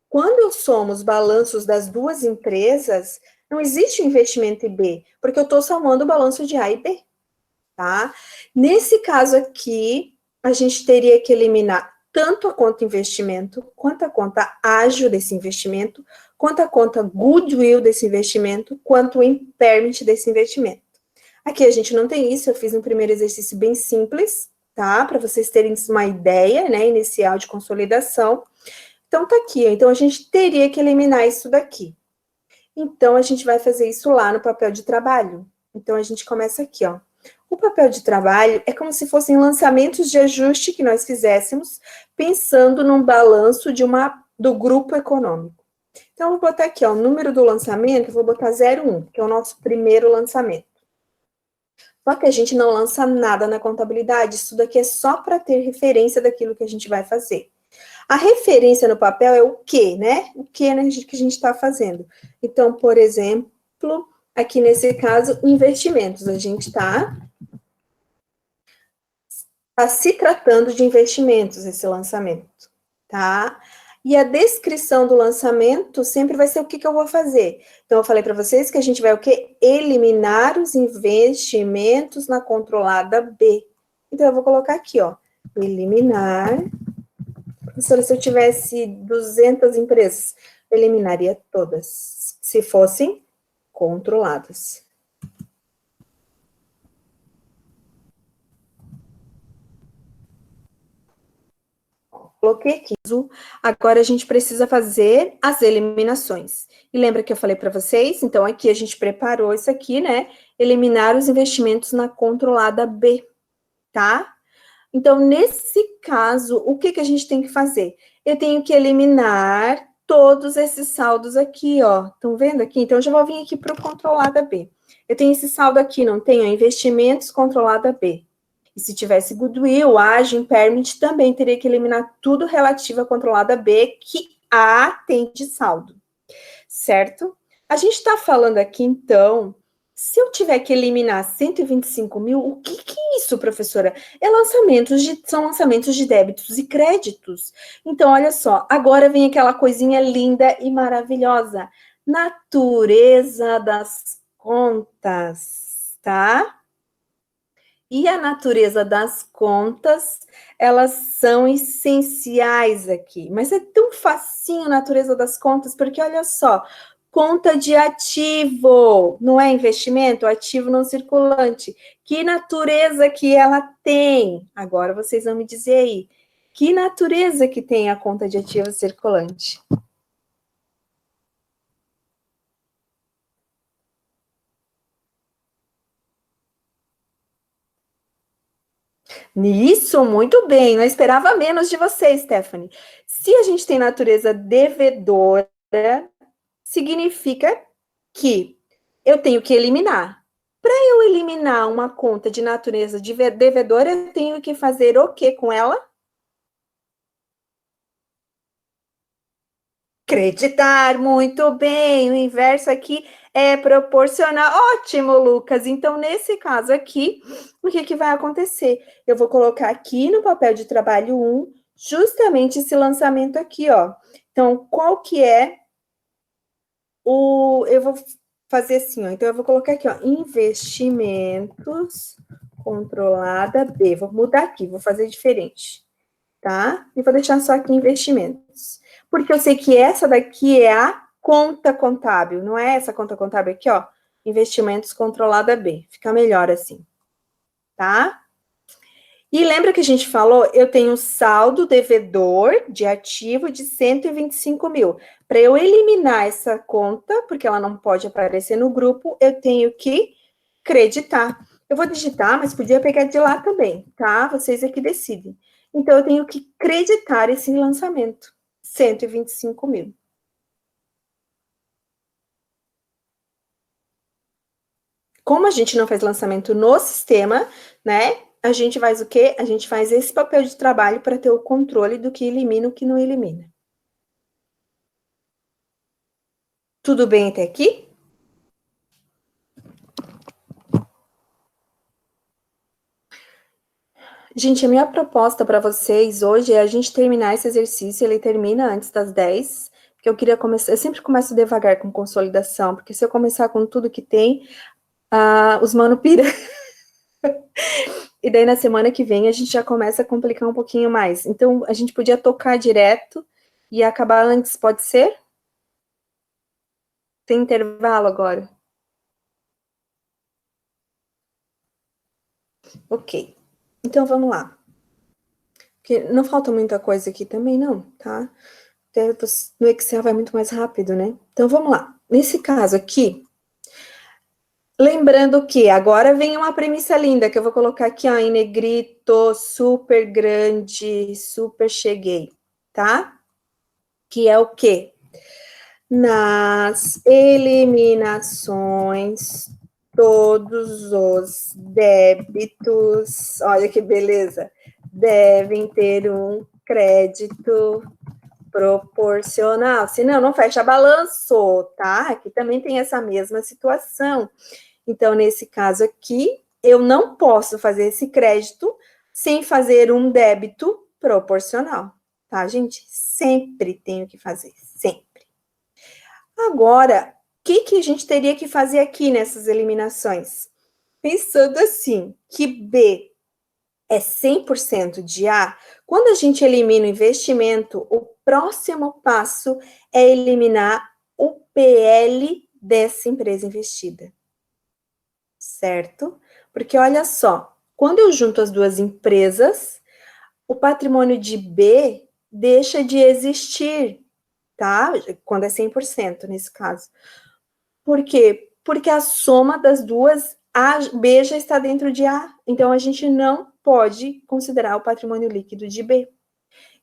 quando somos balanços das duas empresas, não existe investimento em B, porque eu estou somando o balanço de A e B, tá? Nesse caso aqui, a gente teria que eliminar tanto a conta investimento, quanto a conta ágil desse investimento, quanto a conta goodwill desse investimento, quanto o impairment desse investimento. Aqui a gente não tem isso, eu fiz um primeiro exercício bem simples, tá? Para vocês terem uma ideia, né, inicial de consolidação. Então, tá aqui. Então, a gente teria que eliminar isso daqui. Então, a gente vai fazer isso lá no papel de trabalho. Então, a gente começa aqui, ó. O papel de trabalho é como se fossem lançamentos de ajuste que nós fizéssemos, pensando num balanço do grupo econômico. Então, eu vou botar aqui, ó, o número do lançamento, eu vou botar 01, que é o nosso primeiro lançamento. Só que a gente não lança nada na contabilidade, isso daqui é só para ter referência daquilo que a gente vai fazer. A referência no papel é o que, né? O que, né, que a gente está fazendo. Então, por exemplo, aqui nesse caso, investimentos. A gente está se tratando de investimentos, esse lançamento, tá? E a descrição do lançamento sempre vai ser o que, que eu vou fazer. Então, eu falei para vocês que a gente vai o quê? Eliminar os investimentos na controlada B. Então, eu vou colocar aqui, ó, eliminar. Professora, se eu tivesse 200 empresas, eu eliminaria todas, se fossem controladas. Coloquei aqui. Agora a gente precisa fazer as eliminações. E lembra que eu falei para vocês? Então, aqui a gente preparou isso aqui, né? Eliminar os investimentos na controlada B, tá? Então, nesse caso, o que, que a gente tem que fazer? Eu tenho que eliminar todos esses saldos aqui, ó. Estão vendo aqui? Então, eu já vou vir aqui para o controlada B. Eu tenho esse saldo aqui, não tenho? Investimentos, controlada B. E se tivesse goodwill, ágil, impairment, também teria que eliminar tudo relativo à controlada B, que A tem de saldo, certo? A gente está falando aqui, então, se eu tiver que eliminar 125 mil, o que, que é isso, professora? São lançamentos de débitos e créditos. Então, olha só, agora vem aquela coisinha linda e maravilhosa. Natureza das contas, tá? E a natureza das contas, elas são essenciais aqui. Mas é tão facinho a natureza das contas, porque olha só, conta de ativo, não é investimento, ativo não circulante. Que natureza que ela tem? Agora vocês vão me dizer aí. Que natureza que tem a conta de ativo circulante? Isso, muito bem. Não esperava menos de você, Stephanie. Se a gente tem natureza devedora, significa que eu tenho que eliminar. Para eu eliminar uma conta de natureza devedora, eu tenho que fazer o que com ela? Creditar, muito bem. O inverso aqui é proporcional. Ótimo, Lucas. Então, nesse caso aqui, o que, que vai acontecer? Eu vou colocar aqui no papel de trabalho 1, justamente esse lançamento aqui, ó. Então, qual que é eu vou fazer assim, ó. Então, eu vou colocar aqui, ó, investimentos, controlada B. Vou mudar aqui, vou fazer diferente, tá? E vou deixar só aqui investimentos. Porque eu sei que essa daqui é a conta contábil, não é essa conta contábil aqui, ó. Investimentos controlada B. Fica melhor assim, tá? E lembra que a gente falou, eu tenho um saldo devedor de ativo de 125 mil. Para eu eliminar essa conta, porque ela não pode aparecer no grupo, eu tenho que creditar. Eu vou digitar, mas podia pegar de lá também, tá? Vocês é que decidem. Então, eu tenho que creditar esse lançamento, 125 mil. Como a gente não faz lançamento no sistema, né? A gente faz o quê? A gente faz esse papel de trabalho para ter o controle do que elimina e o que não elimina. Tudo bem até aqui? Gente, a minha proposta para vocês hoje é a gente terminar esse exercício, ele termina antes das 10, porque eu queria começar, eu sempre começo devagar com consolidação, porque se eu começar com tudo que tem, os mano pira. E daí na semana que vem a gente já começa a complicar um pouquinho mais. Então a gente podia tocar direto e acabar antes, pode ser? Tem intervalo agora? Ok. Então vamos lá. Porque não falta muita coisa aqui também, não, tá? Até no Excel vai muito mais rápido, né? Então vamos lá. Nesse caso aqui, lembrando que agora vem uma premissa linda que eu vou colocar aqui, ó, em negrito, super grande, super cheguei, tá? Que é o quê? Nas eliminações, todos os débitos, olha que beleza, devem ter um crédito proporcional, senão não fecha balanço, tá? Aqui também tem essa mesma situação. Então, nesse caso aqui, eu não posso fazer esse crédito sem fazer um débito proporcional, tá, gente? Sempre tenho que fazer, sempre. Agora, o que a gente teria que fazer aqui nessas eliminações? Pensando assim, que B é 100% de A, quando a gente elimina o investimento, o próximo passo é eliminar o PL dessa empresa investida, certo? Porque olha só, quando eu junto as duas empresas, o patrimônio de B deixa de existir, tá? Quando é 100% nesse caso. Por quê? Porque a soma das duas, A, B já está dentro de A. Então, a gente não pode considerar o patrimônio líquido de B.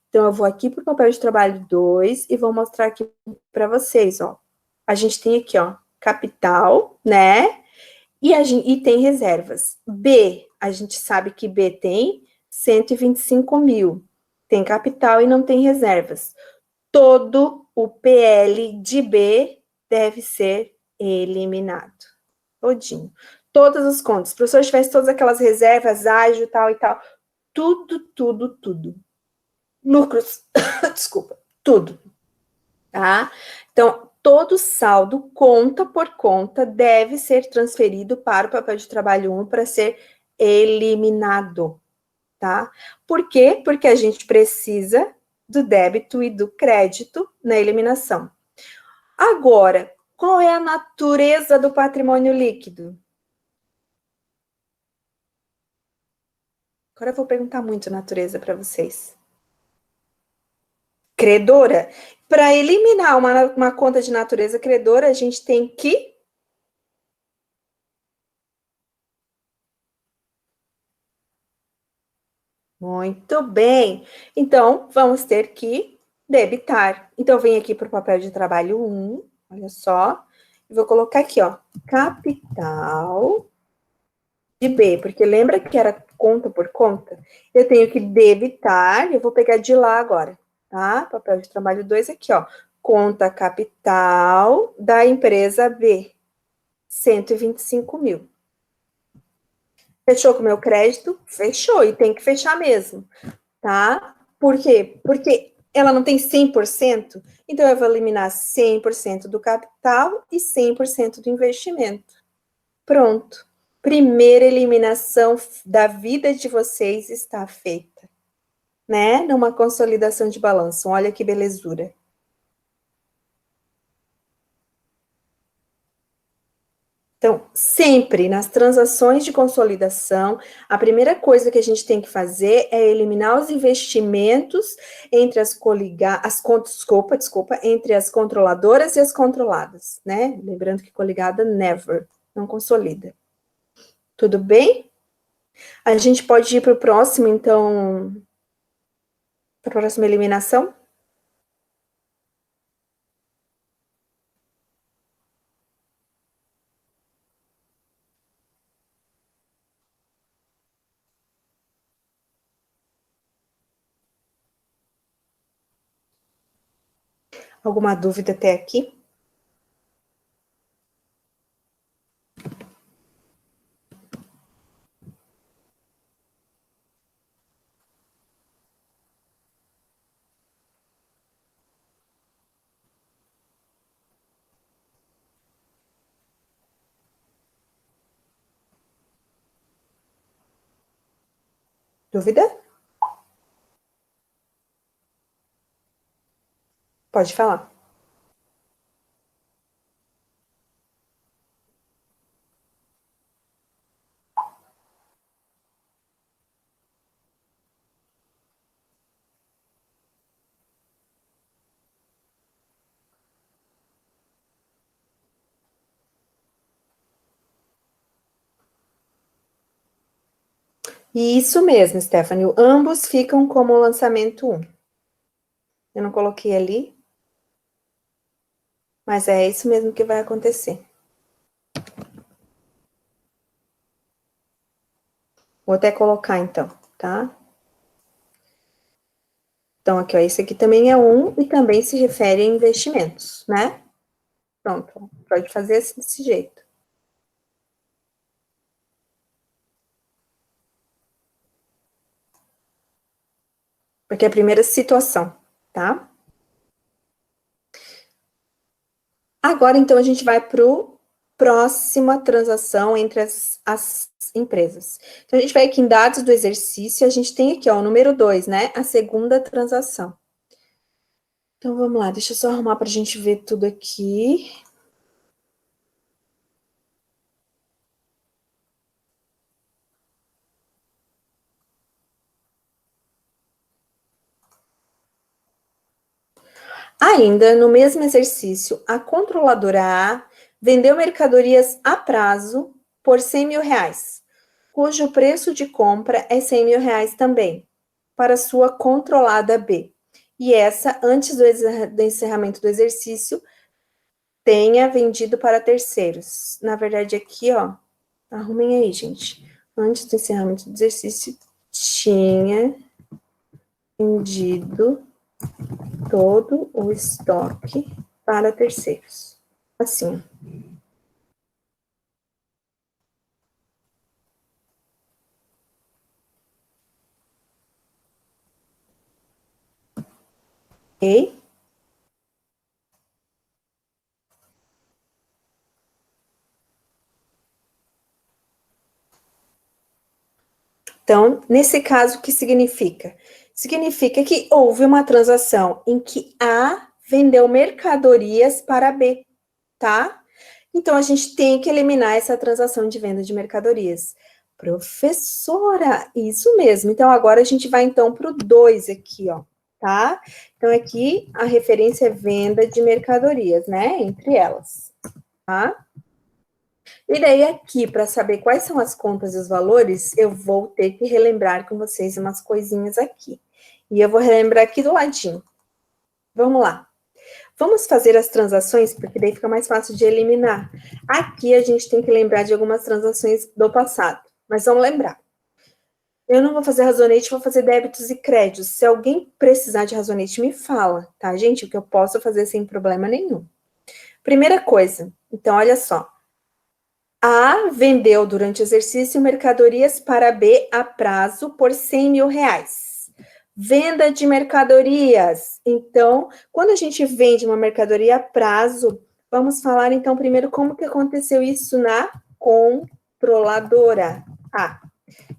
Então, eu vou aqui para o papel de trabalho 2 e vou mostrar aqui para vocês, ó. A gente tem aqui, ó, capital, né? E tem reservas. B, a gente sabe que B tem 125 mil. Tem capital e não tem reservas. Todo o PL de B deve ser eliminado. Todinho. Todas as contas. Se o professor tivesse todas aquelas reservas, ágio, tal e tal. Tudo, tudo, tudo. Lucros. Desculpa. Tudo. Tá? Então, todo saldo, conta por conta, deve ser transferido para o papel de trabalho 1 para ser eliminado. Tá? Por quê? Porque a gente precisa do débito e do crédito na eliminação. Agora, qual é a natureza do patrimônio líquido? Agora eu vou perguntar muito natureza para vocês. Credora. Para eliminar uma conta de natureza credora, a gente tem que. Muito bem. Então, vamos ter que debitar. Então, vem aqui para o papel de trabalho 1, olha só. Vou colocar aqui, ó, capital de B, porque lembra que era conta por conta? Eu tenho que debitar, eu vou pegar de lá agora, tá? Papel de trabalho 2 aqui, ó. Conta capital da empresa B, 125 mil. Fechou com o meu crédito? Fechou, e tem que fechar mesmo, tá? Por quê? Porque ela não tem 100%, então eu vou eliminar 100% do capital e 100% do investimento. Pronto. Primeira eliminação da vida de vocês está feita, né? Numa consolidação de balanço. Olha que belezura. Então, sempre nas transações de consolidação, a primeira coisa que a gente tem que fazer é eliminar os investimentos entre entre as controladoras e as controladas, né? Lembrando que coligada never, não consolida. Tudo bem? A gente pode ir para o próximo, então, para a próxima eliminação? Alguma dúvida até aqui? Dúvida? Pode falar. Isso mesmo, Stephanie. Ambos ficam como lançamento 1. Eu não coloquei ali, mas é isso mesmo que vai acontecer. Vou até colocar, então, tá? Então, aqui, ó, esse aqui também é 1 e também se refere a investimentos, né? Pronto, pode fazer desse jeito. Porque é a primeira situação, tá? Agora, então, a gente vai para a próxima transação entre as empresas. Então, a gente vai aqui em dados do exercício, a gente tem aqui, ó, o número 2, né? A segunda transação. Então, vamos lá, deixa eu só arrumar para a gente ver tudo aqui. Ainda no mesmo exercício, a controladora A vendeu mercadorias a prazo por 100 mil reais, cujo preço de compra é 100 mil reais também, para sua controlada B. E essa, antes do encerramento do exercício, tenha vendido para terceiros. Na verdade, aqui, ó, arrumem aí, gente. Antes do encerramento do exercício, tinha vendido todo o estoque para terceiros. Assim. Ok? Então, nesse caso, o que significa? Significa que houve uma transação em que A vendeu mercadorias para B, tá? Então, a gente tem que eliminar essa transação de venda de mercadorias. Professora, isso mesmo. Então, agora a gente vai, então, para o 2 aqui, ó, tá? Então, aqui a referência é venda de mercadorias, né? Entre elas, tá? E daí, aqui, para saber quais são as contas e os valores, eu vou ter que relembrar com vocês umas coisinhas aqui. E eu vou relembrar aqui do ladinho. Vamos lá. Vamos fazer as transações, porque daí fica mais fácil de eliminar. Aqui a gente tem que lembrar de algumas transações do passado, mas vamos lembrar. Eu não vou fazer razonete, vou fazer débitos e créditos. Se alguém precisar de razonete, me fala, tá, gente? O que eu posso fazer sem problema nenhum. Primeira coisa, então, olha só. A vendeu durante o exercício mercadorias para B a prazo por 100 mil reais. Venda de mercadorias. Então, quando a gente vende uma mercadoria a prazo, vamos falar então primeiro como que aconteceu isso na controladora A.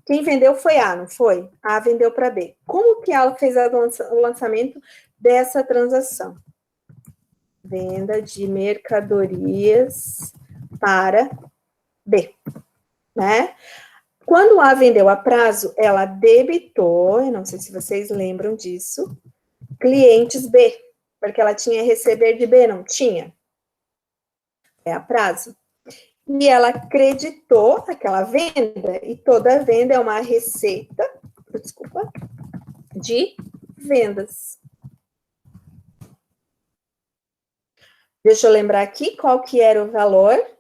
Quem vendeu foi A, não foi? A vendeu para B. Como que ela fez o lançamento dessa transação? Venda de mercadorias para B, né? Quando A vendeu a prazo, ela debitou, eu não sei se vocês lembram disso, clientes B, porque ela tinha receber de B, não tinha? É a prazo. E ela creditou aquela venda, e toda venda é uma receita, desculpa, de vendas. Deixa eu lembrar aqui qual que era o valor.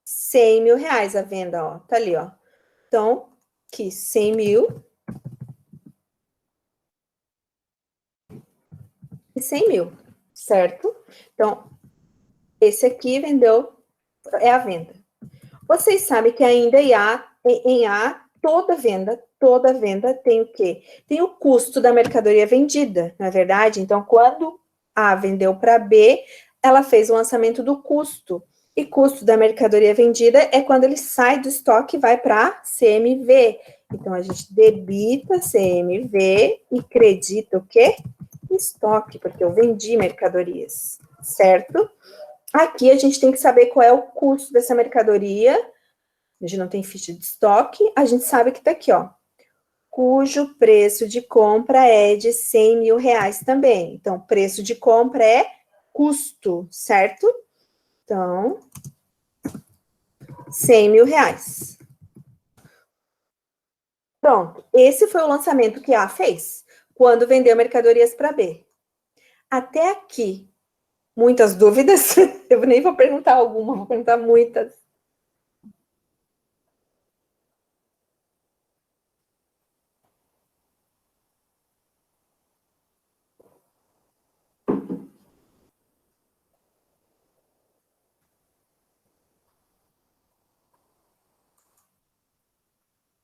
100 mil reais a venda, ó, tá ali, ó. Então, aqui, 100 mil e 100 mil, certo? Então, esse aqui vendeu, é a venda. Vocês sabem que ainda em A, toda venda tem o quê? Tem o custo da mercadoria vendida, não é verdade? Então, quando A vendeu para B, ela fez o lançamento do custo. E custo da mercadoria vendida é quando ele sai do estoque e vai para CMV. Então, a gente debita CMV e credita o quê? Estoque, porque eu vendi mercadorias, certo? Aqui a gente tem que saber qual é o custo dessa mercadoria. A gente não tem ficha de estoque, a gente sabe que tá aqui, ó. Cujo preço de compra é de 100 mil reais também. Então, preço de compra é custo, certo? Então, 100 mil reais. Pronto, esse foi o lançamento que A fez, quando vendeu mercadorias para B. Até aqui, muitas dúvidas? Eu nem vou perguntar alguma, vou perguntar muitas.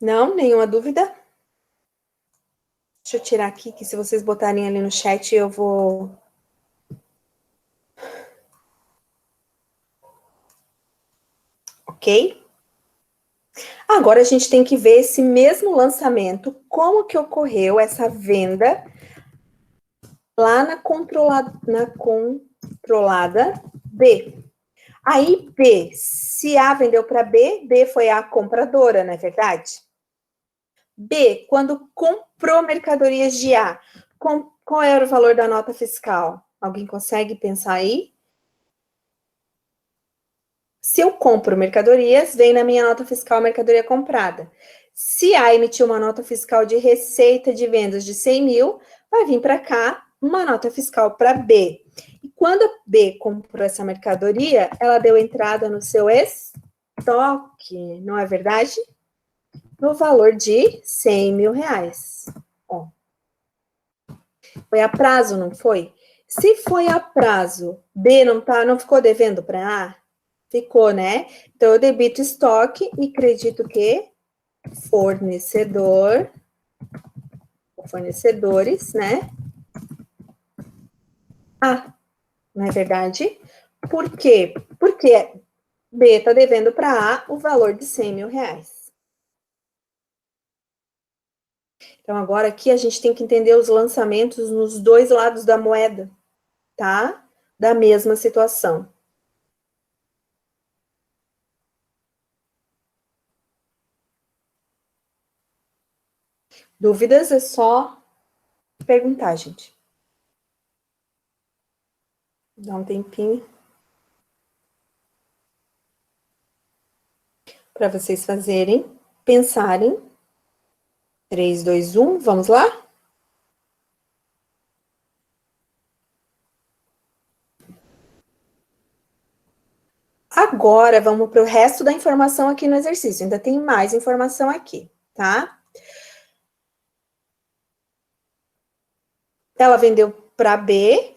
Não? Nenhuma dúvida? Deixa eu tirar aqui, que se vocês botarem ali no chat, eu vou... Ok? Agora a gente tem que ver esse mesmo lançamento, como que ocorreu essa venda lá na controlada B. Aí B, se A vendeu para B, B foi a compradora, não é verdade? B, quando comprou mercadorias de A, qual era o valor da nota fiscal? Alguém consegue pensar aí? Se eu compro mercadorias, vem na minha nota fiscal a mercadoria comprada. Se A emitiu uma nota fiscal de receita de vendas de 100 mil, vai vir para cá uma nota fiscal para B. E quando a B comprou essa mercadoria, ela deu entrada no seu estoque, não é verdade? No valor de 100 mil reais. Ó, foi a prazo, não foi? Se foi a prazo, B não ficou devendo para A? Ficou, né? Então, eu debito estoque e credito o quê? Fornecedores, né? A, não é verdade? Por quê? Porque B está devendo para A o valor de 100 mil reais. Então, agora aqui a gente tem que entender os lançamentos nos dois lados da moeda, tá? Da mesma situação. Dúvidas é só perguntar, gente. Dá um tempinho para vocês fazerem, pensarem. 3, 2, 1, vamos lá? Agora, vamos para o resto da informação aqui no exercício. Ainda tem mais informação aqui, tá? Ela vendeu para B,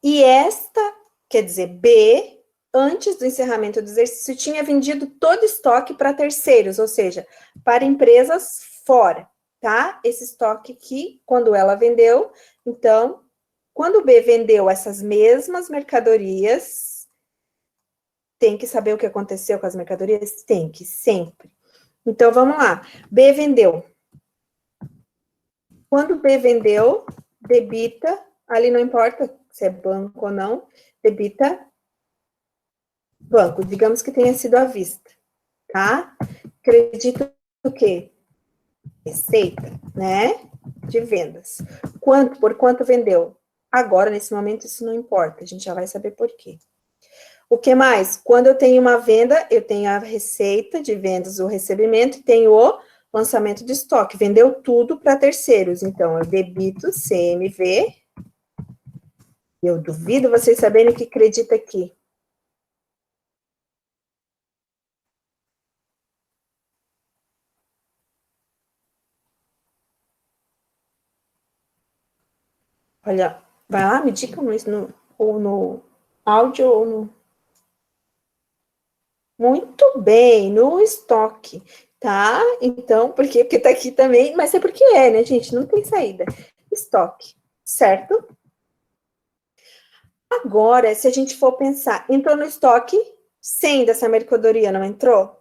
e esta, quer dizer, B, antes do encerramento do exercício, tinha vendido todo o estoque para terceiros, ou seja, para empresas fora, tá? Esse estoque aqui, quando ela vendeu, então, quando B vendeu essas mesmas mercadorias, tem que saber o que aconteceu com as mercadorias? Tem que, sempre. Então, vamos lá. B vendeu. Quando B vendeu, debita, ali não importa se é banco ou não, debita banco. Digamos que tenha sido à vista, tá? Acredito o quê? Receita, né? De vendas. Por quanto vendeu? Agora, nesse momento, isso não importa. A gente já vai saber por quê. O que mais? Quando eu tenho uma venda, eu tenho a receita de vendas, o recebimento, e tenho o lançamento de estoque. Vendeu tudo para terceiros. Então, eu debito CMV. Eu duvido vocês saberem o que acredita aqui. Olha, vai lá, me diga ou no áudio ou no... Muito bem, no estoque, tá? Então, por quê? Porque tá aqui também, mas é porque é, né, gente? Não tem saída. Estoque, certo? Agora, se a gente for pensar, entrou no estoque, 100 dessa mercadoria não entrou?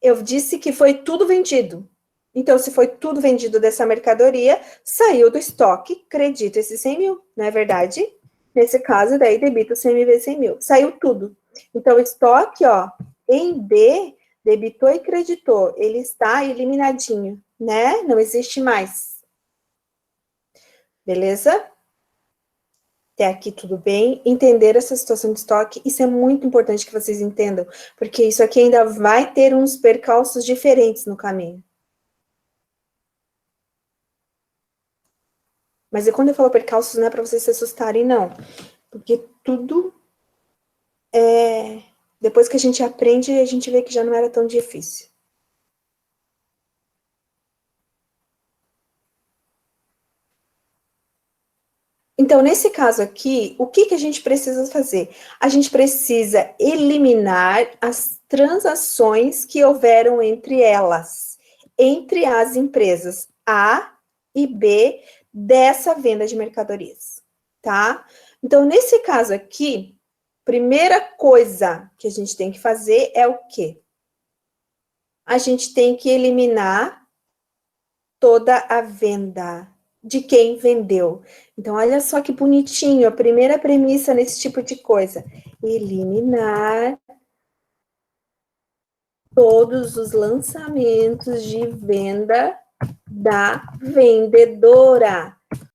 Eu disse que foi tudo vendido. Então, se foi tudo vendido dessa mercadoria, saiu do estoque, credita esses 100 mil, não é verdade? Nesse caso, daí debita o CMV 100 mil. Saiu tudo. Então, o estoque, ó, em B, debitou e creditou. Ele está eliminadinho, né? Não existe mais. Beleza? Até aqui tudo bem. Entender essa situação de estoque, isso é muito importante que vocês entendam, porque isso aqui ainda vai ter uns percalços diferentes no caminho. Mas quando eu falo percalços, não é para vocês se assustarem, não. Porque tudo é. Depois que a gente aprende, a gente vê que já não era tão difícil. Então, nesse caso aqui, o que a gente precisa fazer? A gente precisa eliminar as transações que houveram entre elas, entre as empresas A e B dessa venda de mercadorias, tá? Então, nesse caso aqui, primeira coisa que a gente tem que fazer é o quê? A gente tem que eliminar toda a venda de quem vendeu. Então, olha só que bonitinho, a primeira premissa nesse tipo de coisa: eliminar todos os lançamentos de venda da vendedora.